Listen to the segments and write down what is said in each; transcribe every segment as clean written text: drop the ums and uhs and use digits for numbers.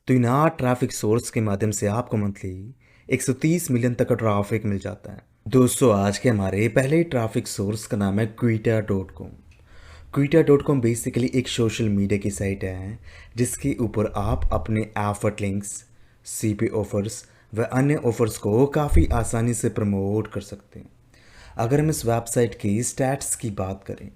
तो in traffic source के माध्यम से आपको मंथली 130 मिलियन तक का ट्रैफिक मिल जाता है। दोस्तों, आज के हमारे पहले ट्रैफिक सोर्स का नाम है Quita.com। Quita.com बेसिकली एक सोशल मीडिया की साइट है जिसके ऊपर आप अपने एफर्ट लिंक्स, सीपी ऑफर्स व अन्य ऑफर्स को काफ़ी आसानी से प्रमोट कर सकते हैं। अगर हम इस वेबसाइट की स्टैट्स की बात करें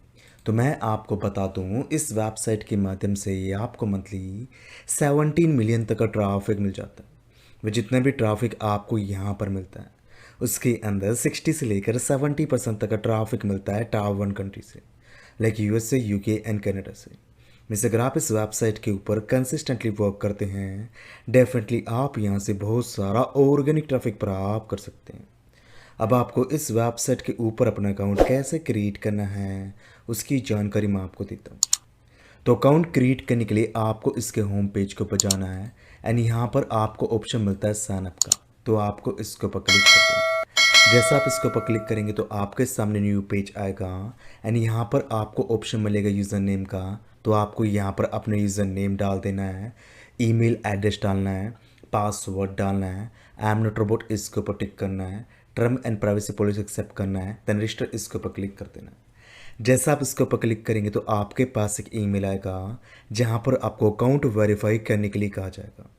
तो मैं आपको बता दूं, इस वेबसाइट के माध्यम से आपको मंथली 17 मिलियन तक का ट्रैफिक मिल जाता है। वह जितना भी ट्रैफिक आपको यहाँ पर मिलता है उसके अंदर 60 से लेकर 70% तक का ट्रैफिक मिलता है टॉप 1 कंट्री से, like USA, UK and Canada से। मिस अगर आप इस वेबसाइट के ऊपर कंसिस्टेंटली वर्क करते हैं, डेफिनेटली आप यहाँ से बहुत सारा ऑर्गेनिक ट्रैफिक प्राप्त कर सकते हैं। अब आपको इस वेबसाइट के ऊपर अपना अकाउंट कैसे क्रिएट करना है उसकी जानकारी मैं आपको देता हूँ। तो अकाउंट क्रिएट करने के लिए आपको इसके होम पेज के ऊपर जाना है एंड यहाँ पर आपको ऑप्शन मिलता है साइन अप का। तो आपको इसके ऊपर क्लिक करना है। जैसा आप इसके ऊपर क्लिक करेंगे तो आपके सामने न्यू पेज आएगा एंड यहाँ पर आपको ऑप्शन मिलेगा यूज़र नेम का। तो आपको यहाँ पर अपना यूज़र नेम डाल देना है, ईमेल एड्रेस डालना है, पासवर्ड डालना है, आई एम नॉट रोबोट इसके ऊपर टिक करना है, term and privacy policy accept करना है, देन रजिस्टर इसके ऊपर क्लिक कर देना है। जैसा आप इसके ऊपर क्लिक करेंगे तो आपके पास एक ईमेल आएगा जहाँ पर आपको अकाउंट वेरीफाई करने के लिए कहा जाएगा।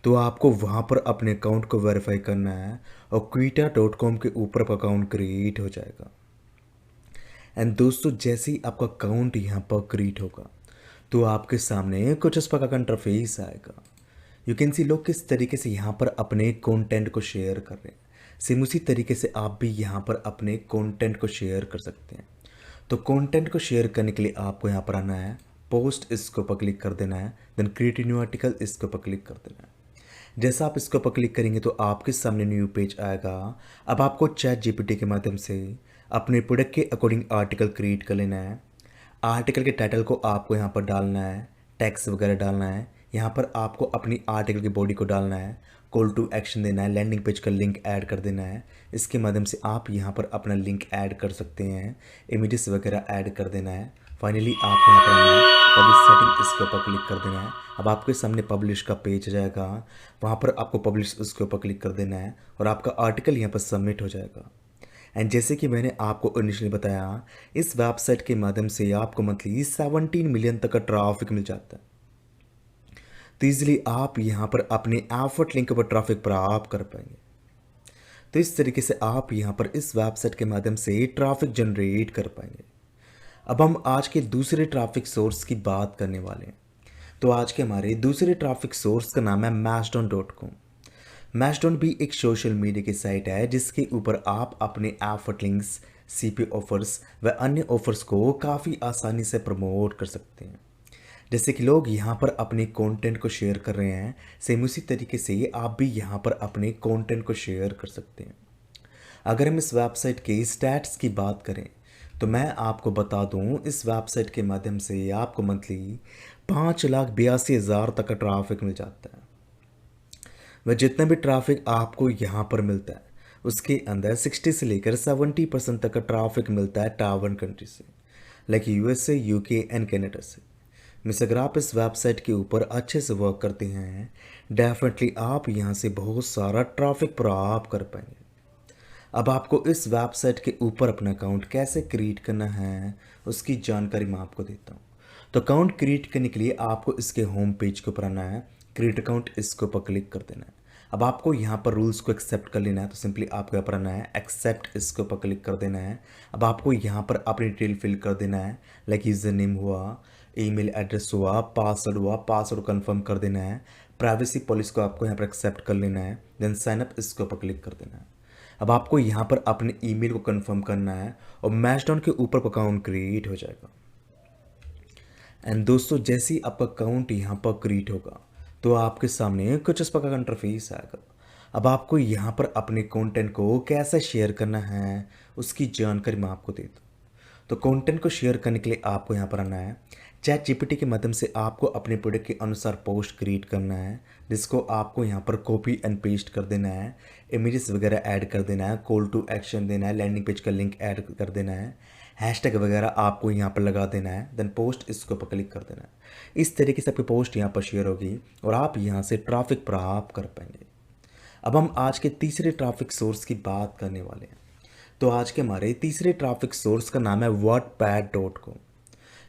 तो आपको वहाँ पर अपने अकाउंट को वेरीफाई करना है और Quita.com के ऊपर आपका अकाउंट क्रिएट हो जाएगा। एंड दोस्तों, जैसे ही आपका अकाउंट यहाँ पर क्रिएट होगा तो आपके सामने कुछ इस प्रकार का इंटरफेस आएगा। यू कैन सी लोग किस तरीके से यहाँ पर अपने कंटेंट को शेयर कर रहे हैं। सेम उसी तरीके से आप भी यहाँ पर अपने कंटेंट को शेयर कर सकते हैं। तो कंटेंट को शेयर करने के लिए आपको यहाँ पर आना है, पोस्ट इसके ऊपर क्लिक कर देना है, देन क्रिएट न्यू आर्टिकल इसके ऊपर क्लिक कर देना है। जैसा आप इसके ऊपर क्लिक करेंगे तो आपके सामने न्यू पेज आएगा। अब आपको चैट जीपीटी के माध्यम से अपने प्रोडक्ट के अकॉर्डिंग आर्टिकल क्रिएट कर लेना है। आर्टिकल के टाइटल को आपको यहाँ पर डालना है, टेक्स्ट वगैरह डालना है। यहाँ पर आपको अपनी आर्टिकल की बॉडी को डालना है, कॉल टू एक्शन देना है, लैंडिंग पेज का लिंक ऐड कर देना है। इसके माध्यम से आप यहाँ पर अपना लिंक ऐड कर सकते हैं, इमेजेस वगैरह ऐड कर देना है। फाइनली आप यहाँ पर आना है, पब्लिश सेटिंग इसके ऊपर क्लिक कर देना है। अब आपके सामने पब्लिश का पेज आ जाएगा, वहाँ पर आपको पब्लिश उसके ऊपर क्लिक कर देना है और आपका आर्टिकल यहाँ पर सबमिट हो जाएगा। एंड जैसे कि मैंने आपको इनिशियली बताया, इस वेबसाइट के माध्यम से आपको मंथली 17 मिलियन तक का ट्रैफिक मिल जाता है। तो इजीली आप यहाँ पर अपने एफर्ट लिंक पर ट्रैफिक प्राप्त कर पाएंगे। तो इस तरीके से आप यहाँ पर इस वेबसाइट के माध्यम से ट्रैफिक जनरेट कर पाएंगे। अब हम आज के दूसरे ट्रैफिक सोर्स की बात करने वाले हैं। तो आज के हमारे दूसरे ट्रैफिक सोर्स का नाम है Mastodon.com। Mastodon भी एक सोशल मीडिया की साइट है जिसके ऊपर आप अपने एफर्ट लिंक्स, सीपी ऑफर्स व अन्य ऑफर्स को काफ़ी आसानी से प्रमोट कर सकते हैं। जैसे कि लोग यहाँ पर अपने कंटेंट को शेयर कर रहे हैं, सेम उसी तरीके से आप भी यहाँ पर अपने कंटेंट को शेयर कर सकते हैं। अगर हम इस वेबसाइट के स्टैट्स की बात करें तो मैं आपको बता दूं, इस वेबसाइट के माध्यम से आपको मंथली 5,82,000 तक का ट्रैफिक मिल जाता है। वह जितना भी ट्रैफिक आपको यहाँ पर मिलता है उसके अंदर 60 से लेकर 70% तक का ट्रैफिक मिलता है टॉप 1 कंट्री से, like USA, UK and Canada से। मिस अगर आप इस वेबसाइट के ऊपर अच्छे से वर्क करते हैं, डेफिनेटली आप यहाँ से बहुत सारा ट्रैफिक प्राप्त कर पाएंगे। अब आपको इस वेबसाइट के ऊपर अपना अकाउंट कैसे क्रिएट करना है उसकी जानकारी मैं आपको देता हूँ। तो अकाउंट क्रिएट करने के लिए आपको इसके होम पेज के ऊपर आना है, क्रिएट अकाउंट इसके ऊपर क्लिक कर देना है। अब आपको यहाँ पर रूल्स को एक्सेप्ट कर लेना है, तो सिंपली आपको यहाँ पर आना है, एक्सेप्ट इसके ऊपर क्लिक कर देना है। अब आपको यहाँ पर अपनी डिटेल फिल कर देना है, लाइक यूजर नेम हुआ, ईमेल एड्रेस हुआ, पासवर्ड हुआ, पासवर्ड कंफर्म कर देना है। प्राइवेसी पॉलिसी को आपको यहाँ पर एक्सेप्ट कर लेना है, देन साइन अप इसके ऊपर क्लिक कर देना है। अब आपको यहाँ पर अपने ईमेल को कंफर्म करना है और मैचडाउन के ऊपर अकाउंट क्रिएट हो जाएगा। एंड दोस्तों, जैसे ही आपका अकाउंट यहाँ पर क्रिएट होगा तो आपके सामने कुछ इस प्रकार का इंटरफेस आएगा। अब आपको यहाँ पर अपने कंटेंट को कैसे शेयर करना है उसकी जानकारी मैं आपको देता हूँ। तो कंटेंट को शेयर करने के लिए आपको यहाँ पर आना है, चैट जीपीटी के माध्यम से आपको अपने प्रोडक्ट के अनुसार पोस्ट क्रिएट करना है, जिसको आपको यहाँ पर कॉपी एंड पेस्ट कर देना है, इमेजेस वगैरह ऐड कर देना है, कॉल टू एक्शन देना है, लैंडिंग पेज का लिंक ऐड कर देना है, हैशटैग वगैरह आपको यहाँ पर लगा देना है, देन पोस्ट इसके ऊपर क्लिक कर देना है। इस तरीके से आपकी पोस्ट यहाँ पर शेयर होगी और आप यहाँ से ट्रैफिक प्राप्त कर पाएंगे। अब हम आज के तीसरे ट्रैफिक सोर्स की बात करने वाले हैं। तो आज के हमारे तीसरे ट्रैफिक सोर्स का नाम है wattpad.com।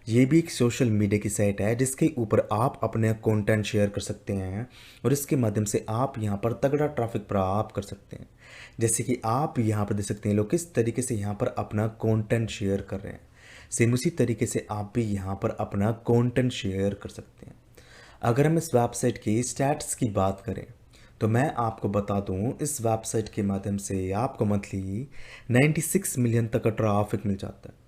ये भी एक सोशल मीडिया की साइट है जिसके ऊपर आप अपने कंटेंट शेयर कर सकते हैं और इसके माध्यम से आप यहाँ पर तगड़ा ट्रैफिक प्राप्त कर सकते हैं। जैसे कि आप यहाँ पर देख सकते हैं लोग किस तरीके से यहाँ पर अपना कंटेंट शेयर कर रहे हैं। सेम उसी तरीके से आप भी यहाँ पर अपना कंटेंट शेयर कर सकते हैं। अगर हम इस वेबसाइट की स्टैट्स की बात करें तो मैं आपको बता दूं, इस वेबसाइट के माध्यम से आपको मंथली 96 मिलियन तक का ट्रैफिक मिल जाता है।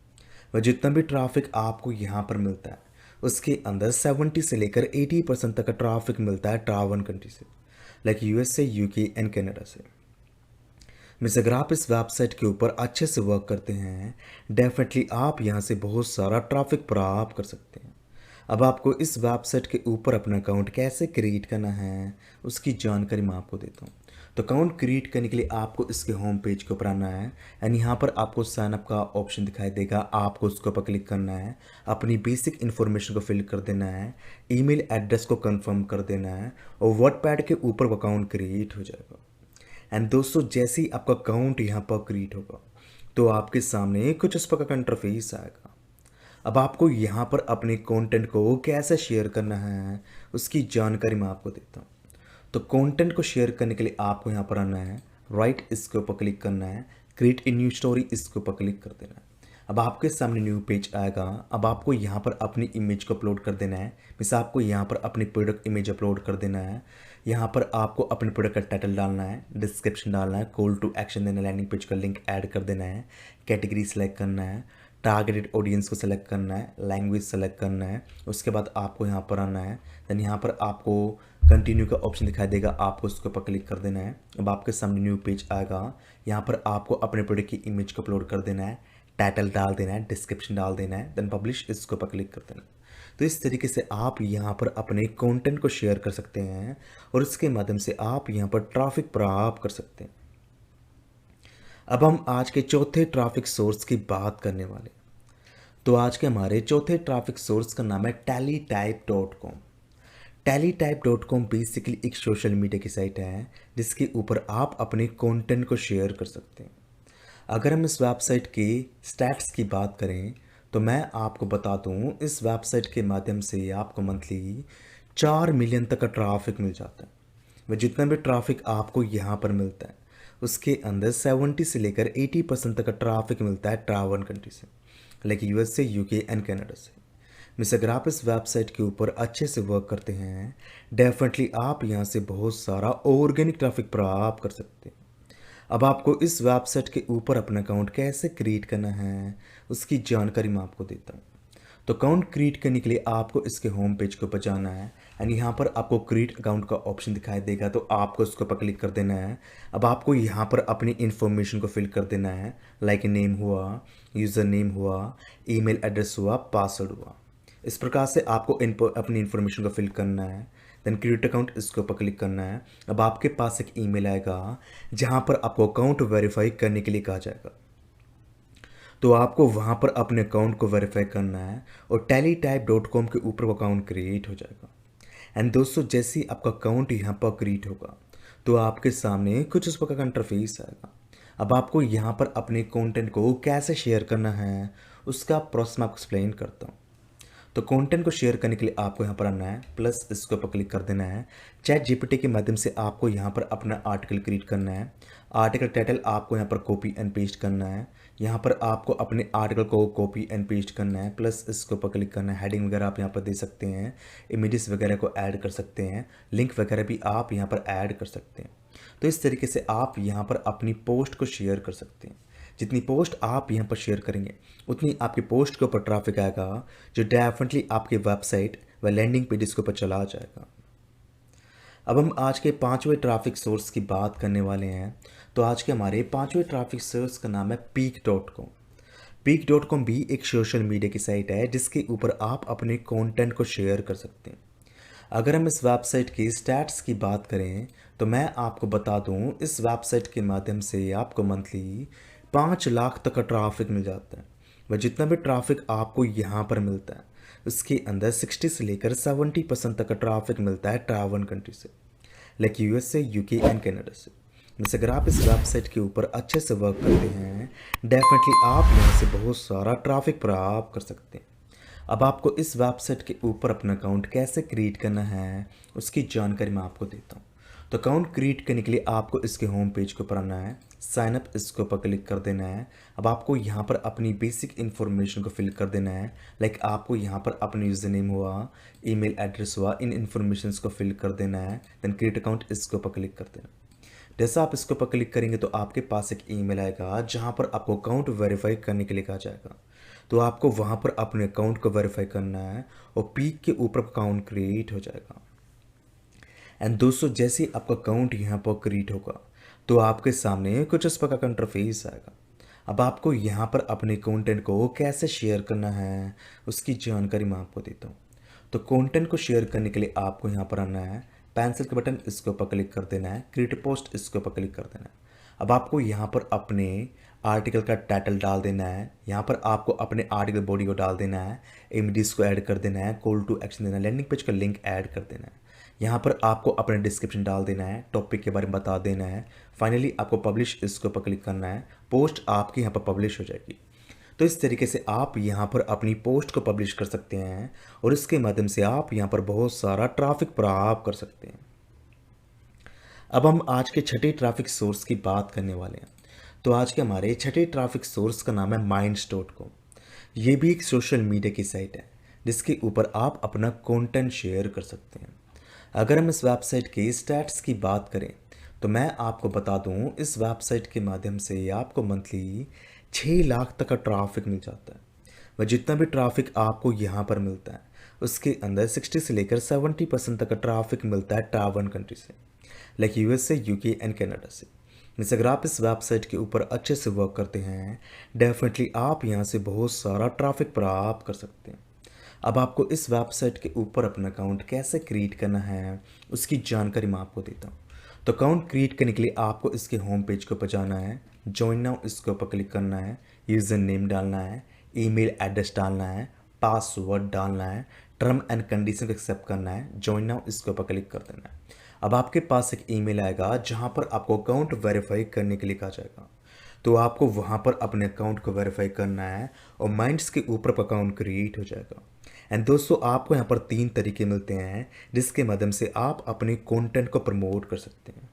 वह जितना भी ट्रैफिक आपको यहाँ पर मिलता है उसके अंदर 70 से लेकर 80% तक का ट्रैफिक मिलता है ट्रैवल कंट्री से, like USA, UK and Canada से। मिस अगर आप इस वेबसाइट के ऊपर अच्छे से वर्क करते हैं, डेफिनेटली आप यहाँ से बहुत सारा ट्रैफिक प्राप्त कर सकते हैं। अब आपको इस वेबसाइट के ऊपर अपना अकाउंट कैसे क्रिएट करना है उसकी जानकारी मैं आपको देता हूँ। तो अकाउंट क्रिएट करने के लिए आपको इसके होम पेज के ऊपर आना है एंड यहाँ पर आपको साइन अप का ऑप्शन दिखाई देगा, आपको उसके ऊपर क्लिक करना है, अपनी बेसिक इन्फॉर्मेशन को फिल कर देना है, ईमेल एड्रेस को कंफर्म कर देना है और wattpad के ऊपर वो अकाउंट क्रिएट हो जाएगा। एंड दोस्तों जैसे ही आपका अकाउंट यहाँ पर क्रिएट होगा तो आपके सामने कुछ इस प्रकार का इंटरफेस आएगा। अब आपको यहाँ पर अपने कंटेंट को कैसे शेयर करना है उसकी जानकारी मैं आपको देता हूँ। तो कंटेंट को शेयर करने के लिए आपको यहाँ पर आना है, राइट इसके ऊपर क्लिक करना है, क्रिएट ए न्यू स्टोरी इसके ऊपर क्लिक कर देना है। अब आपके सामने न्यू पेज आएगा। अब आपको यहाँ पर अपनी इमेज को अपलोड कर देना है। मिस आपको यहाँ पर अपनी प्रोडक्ट इमेज अपलोड कर देना है। यहाँ पर आपको अपने प्रोडक्ट का टाइटल डालना है, डिस्क्रिप्शन डालना है, कॉल टू एक्शन देना है, लैंडिंग पेज का लिंक ऐड कर देना है, कैटेगरी सेलेक्ट करना है, टारगेटेड ऑडियंस को सेलेक्ट करना है, लैंग्वेज सेलेक्ट करना है। उसके बाद आपको यहाँ पर आना है, देन यहाँ पर आपको कंटिन्यू का ऑप्शन दिखाई देगा, आपको उसके ऊपर क्लिक कर देना है। अब आपके सामने न्यू पेज आएगा। यहाँ पर आपको अपने प्रोडक्ट की इमेज को अपलोड कर देना है, टाइटल डाल देना है, डिस्क्रिप्शन डाल देना है, देन पब्लिश इसके ऊपर क्लिक कर देना है। तो इस तरीके से आप यहाँ पर अपने कंटेंट को शेयर कर सकते हैं और इसके माध्यम से आप यहाँ पर ट्रैफिक प्राप्त कर सकते हैं। अब हम आज के चौथे ट्रैफिक सोर्स की बात करने वाले। तो आज के हमारे चौथे ट्रैफिक सोर्स का नाम है teletype.com। teletype.com बेसिकली एक सोशल मीडिया की साइट है जिसके ऊपर आप अपने कंटेंट को शेयर कर सकते हैं। अगर हम इस वेबसाइट की स्टैट्स की बात करें तो मैं आपको बता दूं, इस वेबसाइट के माध्यम से आपको मंथली 4 मिलियन तक का ट्रैफिक मिल जाता है। वह जितना भी ट्रैफिक आपको यहाँ पर मिलता है उसके अंदर 70 से लेकर 80% तक का ट्रैफिक मिलता है ट्रैवल कंट्री से, like USA, UK and Canada से। मिस अगर आप इस वेबसाइट के ऊपर अच्छे से वर्क करते हैं, डेफिनेटली आप यहाँ से बहुत सारा ऑर्गेनिक ट्रैफिक प्राप्त कर सकते हैं। अब आपको इस वेबसाइट के ऊपर अपना अकाउंट कैसे क्रिएट करना है उसकी जानकारी मैं आपको देता हूँ। तो अकाउंट क्रिएट करने के लिए आपको इसके होम पेज के ऊपर जाना है एंड यहाँ पर आपको क्रिएट अकाउंट का ऑप्शन दिखाई देगा, तो आपको उसके ऊपर क्लिक कर देना है। अब आपको यहाँ पर अपनी इन्फॉर्मेशन को फिल कर देना है, लाइक नेम हुआ, यूज़र नेम हुआ, ईमेल एड्रेस हुआ, पासवर्ड हुआ। इस प्रकार से आपको अपनी इन्फॉर्मेशन को फिल करना है, देन क्रिएट अकाउंट इसके ऊपर क्लिक करना है। अब आपके पास एक ईमेल आएगा जहाँ पर आपको अकाउंट वेरीफाई करने के लिए कहा जाएगा। तो आपको वहाँ पर अपने अकाउंट को वेरीफाई करना है और teletype.com के ऊपर वो अकाउंट क्रिएट हो जाएगा। एंड दोस्तों जैसे ही आपका अकाउंट यहाँ पर क्रिएट होगा तो आपके सामने कुछ इस प्रकार का इंटरफेस आएगा। अब आपको यहाँ पर अपने कंटेंट को कैसे शेयर करना है उसका प्रोसेस मैं आपको एक्सप्लेन करता हूँ। तो कंटेंट को शेयर करने के लिए आपको यहाँ पर आना है, प्लस इसके ऊपर क्लिक कर देना है। चैट जीपीटी के माध्यम से आपको यहाँ पर अपना आर्टिकल क्रिएट करना है। आर्टिकल टाइटल आपको यहाँ पर कॉपी एंड पेस्ट करना है। यहाँ पर आपको अपने आर्टिकल को कॉपी एंड पेस्ट करना है, प्लस इसके ऊपर क्लिक करना है। हेडिंग वगैरह आप यहाँ पर दे सकते हैं, इमेजेस वगैरह को ऐड कर सकते हैं, लिंक वगैरह भी आप यहाँ पर ऐड कर सकते हैं। तो इस तरीके से आप यहाँ पर अपनी पोस्ट को शेयर कर सकते हैं। जितनी पोस्ट आप यहाँ पर शेयर करेंगे उतनी आपकी पोस्ट के ऊपर ट्रैफिक आएगा, जो डेफिनेटली आपके वेबसाइट व लैंडिंग पेजेस के ऊपर चला जाएगा। अब हम आज के पांचवें ट्रैफिक सोर्स की बात करने वाले हैं। तो आज के हमारे पांचवें ट्रैफिक सोर्स का नाम है peak.com। peak.com भी एक सोशल मीडिया की साइट है जिसके ऊपर आप अपने कंटेंट को शेयर कर सकते हैं। अगर हम इस वेबसाइट की स्टैट्स की बात करें तो मैं आपको बता दूं, इस वेबसाइट के माध्यम से आपको मंथली 5 लाख तक का ट्रैफिक मिल जाता है। वह जितना भी ट्रैफिक आपको यहाँ पर मिलता है उसके अंदर 60 से लेकर 70% तक का ट्रैफिक मिलता है ट्रैवल कंट्री से, like USA, UK and Canada से। जैसे अगर आप इस वेबसाइट के ऊपर अच्छे से वर्क करते हैं, डेफिनेटली आप यहाँ से बहुत सारा ट्रैफिक प्राप्त कर सकते हैं। अब आपको इस वेबसाइट के ऊपर अपना अकाउंट कैसे क्रिएट करना है उसकी जानकारी मैं आपको देता हूँ। तो अकाउंट क्रिएट करने के लिए आपको इसके होम पेज के ऊपर आना है, साइन अप इसके ऊपर क्लिक कर देना है। अब आपको यहाँ पर अपनी बेसिक इन्फॉर्मेशन को फिल कर देना है, लाइक आपको यहाँ पर अपना यूजर नेम हुआ, ईमेल एड्रेस हुआ, इन इन्फॉर्मेशन को फिल कर देना है। देन क्रिएट अकाउंट इसके ऊपर क्लिक कर देना। जैसा आप इसके ऊपर क्लिक करेंगे तो आपके पास एक ईमेल आएगा जहाँ पर आपको अकाउंट वेरीफाई करने के लिए कहा जाएगा। तो आपको वहाँ पर अपने अकाउंट को वेरीफाई करना है और पीक के ऊपर अकाउंट क्रिएट हो जाएगा। एंड दोस्तों, जैसे ही आपका अकाउंट यहाँ पर क्रिएट होगा तो आपके सामने कुछ इस प्रकार का इंटरफेस आएगा। अब आपको यहाँ पर अपने कंटेंट को कैसे शेयर करना है उसकी जानकारी मैं आपको देता हूँ। तो कंटेंट को शेयर करने के लिए आपको यहाँ पर आना है, पेंसिल के बटन इसके ऊपर क्लिक कर देना है, क्रिएट पोस्ट इसके ऊपर क्लिक कर देना है। अब आपको यहाँ पर अपने आर्टिकल का टाइटल डाल देना है, यहाँ पर आपको अपने आर्टिकल बॉडी को डाल देना है, इमेजेस को ऐड कर देना है, कॉल टू एक्शन देना है, लैंडिंग पेज का लिंक ऐड कर देना है। यहाँ पर आपको अपने डिस्क्रिप्शन डाल देना है, टॉपिक के बारे में बता देना है। फाइनली आपको पब्लिश इसके ऊपर क्लिक करना है, पोस्ट आपकी यहाँ पर पब्लिश हो जाएगी। तो इस तरीके से आप यहाँ पर अपनी पोस्ट को पब्लिश कर सकते हैं और इसके माध्यम से आप यहाँ पर बहुत सारा ट्रैफिक प्राप्त कर सकते हैं। अब हम आज के छठे ट्रैफिक सोर्स की बात करने वाले हैं। तो आज के हमारे छठे ट्रैफिक सोर्स का नाम है minds.com। ये भी एक सोशल मीडिया की साइट है जिसके ऊपर आप अपना कंटेंट शेयर कर सकते हैं। अगर हम इस वेबसाइट के स्टैट्स की बात करें तो मैं आपको बता दूं, इस वेबसाइट के माध्यम से आपको मंथली 6 लाख तक का ट्रैफिक मिल जाता है। वह जितना भी ट्रैफिक आपको यहाँ पर मिलता है उसके अंदर 60 से लेकर 70% तक का ट्रैफिक मिलता है ट्रैवल कंट्री से, like USA, UK and Canada से। जैसे अगर आप इस वेबसाइट के ऊपर अच्छे से वर्क करते हैं, डेफिनेटली आप यहाँ से बहुत सारा ट्रैफिक प्राप्त कर सकते हैं। अब आपको इस वेबसाइट के ऊपर अपना अकाउंट कैसे क्रिएट करना है उसकी जानकारी मैं आपको देता हूँ। तो अकाउंट क्रिएट करने के लिए आपको इसके होम पेज को पर जाना है, ज्वाइन नाउ इसके ऊपर क्लिक करना है, यूज़र नेम डालना है, ईमेल एड्रेस डालना है, पासवर्ड डालना है, टर्म एंड कंडीशन को एक्सेप्ट करना है, ज्वाइन नाउ इसके ऊपर क्लिक कर देना है। अब आपके पास एक ईमेल आएगा जहाँ पर आपको अकाउंट वेरीफाई करने के लिए कहा जाएगा। तो आपको वहाँ पर अपने अकाउंट को वेरीफाई करना है और माइंड्स के ऊपर अकाउंट क्रिएट हो जाएगा। एंड दोस्तों, आपको यहाँ पर 3 तरीके मिलते हैं जिसके माध्यम से आप अपने कंटेंट को प्रमोट कर सकते हैं।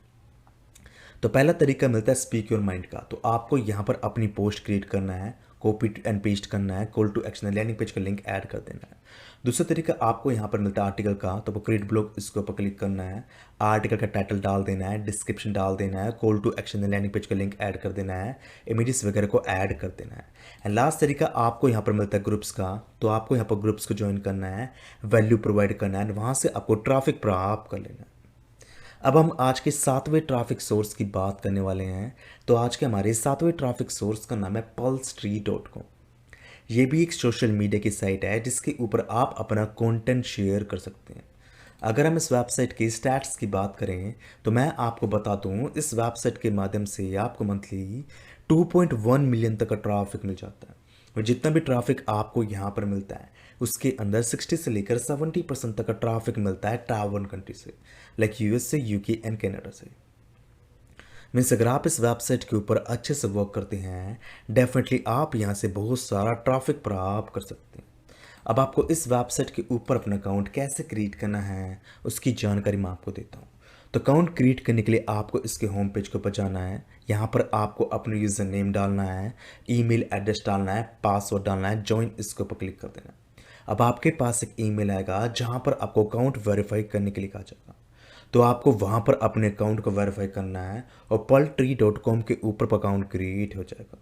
तो पहला तरीका मिलता है स्पीक योर माइंड का। तो आपको यहाँ पर अपनी पोस्ट क्रिएट करना है, कॉपी एंड पेस्ट करना है, call to action landing page का लिंक ऐड कर देना है। दूसरा तरीका आपको यहाँ पर मिलता है आर्टिकल का। तो वो क्रिएट ब्लॉग इसके ऊपर क्लिक करना है, आर्टिकल का टाइटल डाल देना है, डिस्क्रिप्शन डाल देना है, call to action landing page का लिंक ऐड कर देना है, इमेजेस वगैरह को ऐड कर देना है। एंड लास्ट तरीका आपको यहाँ पर मिलता है ग्रुप्स का। तो आपको यहाँ पर ग्रुप्स को ज्वाइन करना है, वैल्यू प्रोवाइड करना है, वहाँ से आपको ट्रैफिक प्राप्त कर लेना है। अब हम आज के 7वें ट्रैफिक सोर्स की बात करने वाले हैं। तो आज के हमारे 7वें ट्रैफिक सोर्स का नाम है pulsetree.com। ये भी एक सोशल मीडिया की साइट है जिसके ऊपर आप अपना कंटेंट शेयर कर सकते हैं। अगर हम इस वेबसाइट के स्टैट्स की बात करें तो मैं आपको बता दूं, इस वेबसाइट के माध्यम से आपको मंथली 2.1 मिलियन तक का ट्रैफिक मिल जाता है और जितना भी ट्रैफिक आपको यहाँ पर मिलता है उसके अंदर 60 से लेकर 70% तक का ट्रैफिक मिलता है ट्रैवल कंट्री से, like USA, UK and Canada से। मीन्स अगर आप इस वेबसाइट के ऊपर अच्छे से वर्क करते हैं, डेफिनेटली आप यहाँ से बहुत सारा ट्रैफिक प्राप्त कर सकते हैं। अब आपको इस वेबसाइट के ऊपर अपना अकाउंट कैसे क्रिएट करना है उसकी जानकारी मैं आपको देता हूँ। तो अकाउंट क्रिएट करने के लिए आपको इसके होम पेज के ऊपर जाना है, यहाँ पर आपको अपना यूज़र नेम डालना है, ईमेल एड्रेस डालना है, पासवर्ड डालना है, ज्वाइन इसके ऊपर क्लिक कर देना है। अब आपके पास एक ईमेल आएगा जहाँ पर आपको अकाउंट वेरीफाई करने के लिए कहा जाएगा। तो आपको वहाँ पर अपने अकाउंट को वेरीफाई करना है और pulsetree.com के ऊपर अकाउंट क्रिएट हो जाएगा।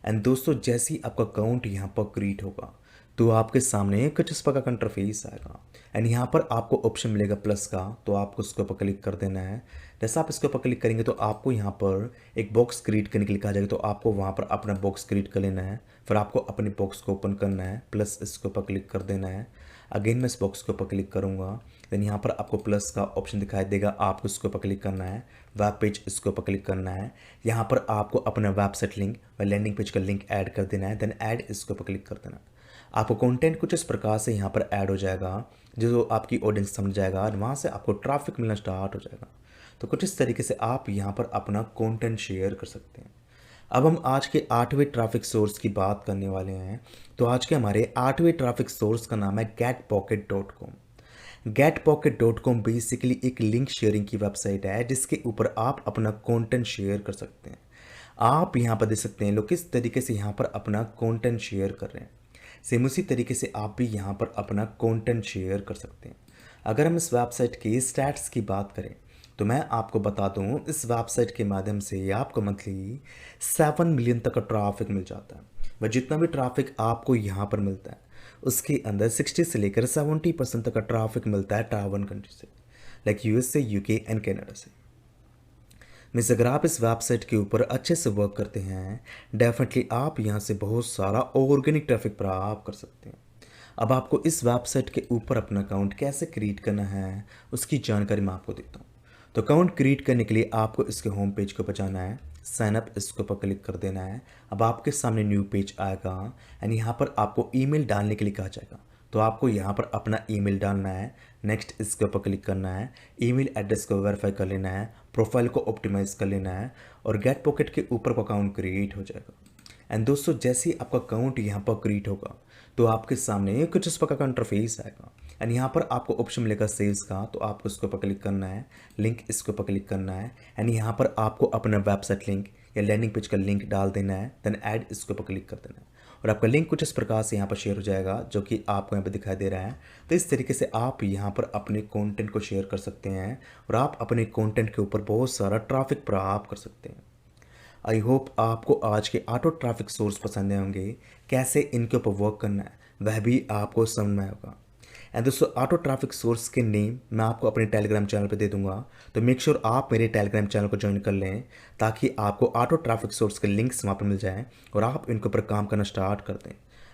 एंड दोस्तों, जैसे ही आपका अकाउंट यहाँ पर क्रिएट होगा तो आपके सामने कुछ इस प्रकार का इंटरफेस आएगा। एंड यहाँ पर आपको ऑप्शन मिलेगा प्लस का, तो आपको उसके ऊपर क्लिक कर देना है। जैसे आप इसके ऊपर क्लिक करेंगे तो आपको यहाँ पर एक बॉक्स क्रिएट करने के लिए कहा जाएगा। तो आपको वहाँ पर अपना बॉक्स क्रिएट कर लेना है, फिर आपको अपने बॉक्स को ओपन करना है, प्लस इसके ऊपर क्लिक कर देना है। अगेन मैं इस बॉक्स के ऊपर क्लिक करूँगा, देन यहाँ पर आपको प्लस का ऑप्शन दिखाई देगा, आपको इसके ऊपर क्लिक करना है। वेब पेज इसके ऊपर क्लिक करना है। यहाँ पर आपको अपना वेबसाइट लिंक व लैंडिंग पेज का लिंक ऐड कर देना है। देन ऐड इसके ऊपर क्लिक कर देना है। आपको कंटेंट कुछ इस प्रकार से यहाँ पर ऐड हो जाएगा जो आपकी ऑडियंस समझ जाएगा और वहाँ से आपको ट्रैफिक मिलना स्टार्ट हो जाएगा। तो कुछ इस तरीके से आप यहाँ पर अपना कंटेंट शेयर कर सकते हैं। अब हम आज के 8वें ट्रैफिक सोर्स की बात करने वाले हैं। तो आज के हमारे 8वें ट्रैफिक सोर्स का नाम है getpocket.com। getpocket.com बेसिकली एक लिंक शेयरिंग की वेबसाइट है जिसके ऊपर आप अपना कंटेंट शेयर कर सकते हैं। आप यहाँ पर देख सकते हैं लोग किस तरीके से यहाँ पर अपना कंटेंट शेयर कर रहे हैं। सेम उसी तरीके से आप भी यहाँ पर अपना कंटेंट शेयर कर सकते हैं। अगर हम इस वेबसाइट के स्टैट्स की बात करें तो मैं आपको बता दूं, इस वेबसाइट के माध्यम से आपको मंथली 7 मिलियन तक का ट्रैफिक मिल जाता है। वह जितना भी ट्रैफिक आपको यहाँ पर मिलता है उसके अंदर 60 से लेकर 70% तक का ट्रैफिक मिलता है टायर 1 कंट्री से, लाइक यूएस से, यूके एंड कनाडा से। मीन्स अगर आप इस वेबसाइट के ऊपर अच्छे से वर्क करते हैं डेफिनेटली आप यहाँ से बहुत सारा ऑर्गेनिक ट्रैफिक प्राप्त कर सकते हैं। अब आपको इस वेबसाइट के ऊपर अपना अकाउंट कैसे क्रिएट करना है उसकी जानकारी मैं आपको देता हूँ। तो अकाउंट क्रिएट करने के लिए आपको इसके होम पेज के ऊपर जाना है, साइन अप इसके ऊपर क्लिक कर देना है। अब आपके सामने न्यू पेज आएगा एंड यहाँ पर आपको ईमेल डालने के लिए कहा जाएगा। तो आपको यहाँ पर अपना ईमेल डालना है, नेक्स्ट इसके ऊपर क्लिक करना है, ईमेल एड्रेस को वेरीफाई कर लेना है, प्रोफाइल को ऑप्टिमाइज कर लेना है और गेट पॉकेट के ऊपर का अकाउंट क्रिएट हो जाएगा। एंड दोस्तों जैसे ही आपका अकाउंट यहाँ पर क्रिएट होगा तो आपके सामने कुछ इस प्रकार का इंटरफेस आएगा एंड यहाँ पर आपको ऑप्शन मिलेगा सेल्स का। तो आपको इसके ऊपर क्लिक करना है, लिंक इसके ऊपर क्लिक करना है एंड यहाँ पर आपको अपना वेबसाइट लिंक या लैंडिंग पेज का लिंक डाल देना है। देन ऐड इसके ऊपर क्लिक कर देना है और आपका लिंक कुछ इस प्रकार से यहाँ पर शेयर हो जाएगा जो कि आपको यहाँ पर दिखाई दे रहा है। तो इस तरीके से आप यहाँ पर अपने कंटेंट को शेयर कर सकते हैं और आप अपने कंटेंट के ऊपर बहुत सारा ट्रैफिक प्राप्त कर सकते हैं। आई होप आपको आज के 8 ट्रैफिक सोर्स पसंद आए होंगे। कैसे इनके ऊपर वर्क करना है वह भी आपको समझ में आएगा। एंड दोस्तों 8 ट्रैफिक सोर्स के नेम मैं आपको अपने टेलीग्राम चैनल पे दे दूंगा। तो मेक श्योर आप मेरे टेलीग्राम चैनल को ज्वाइन कर लें ताकि आपको 8 ट्रैफिक सोर्स के लिंक्स वहाँ पर मिल जाएँ और आप इनके ऊपर काम करना स्टार्ट कर दें।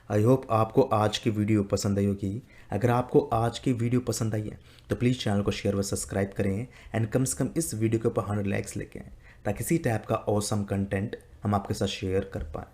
आई होप आपको आज की वीडियो पसंद आई होगी। अगर आपको आज की वीडियो पसंद आई है तो प्लीज़ चैनल को शेयर व सब्सक्राइब करें एंड कम से कम इस वीडियो के ऊपर 100 लाइक्स लेके आएँ ताकि इसी टाइप का ऑसम कंटेंट हम आपके साथ शेयर कर पाएँ।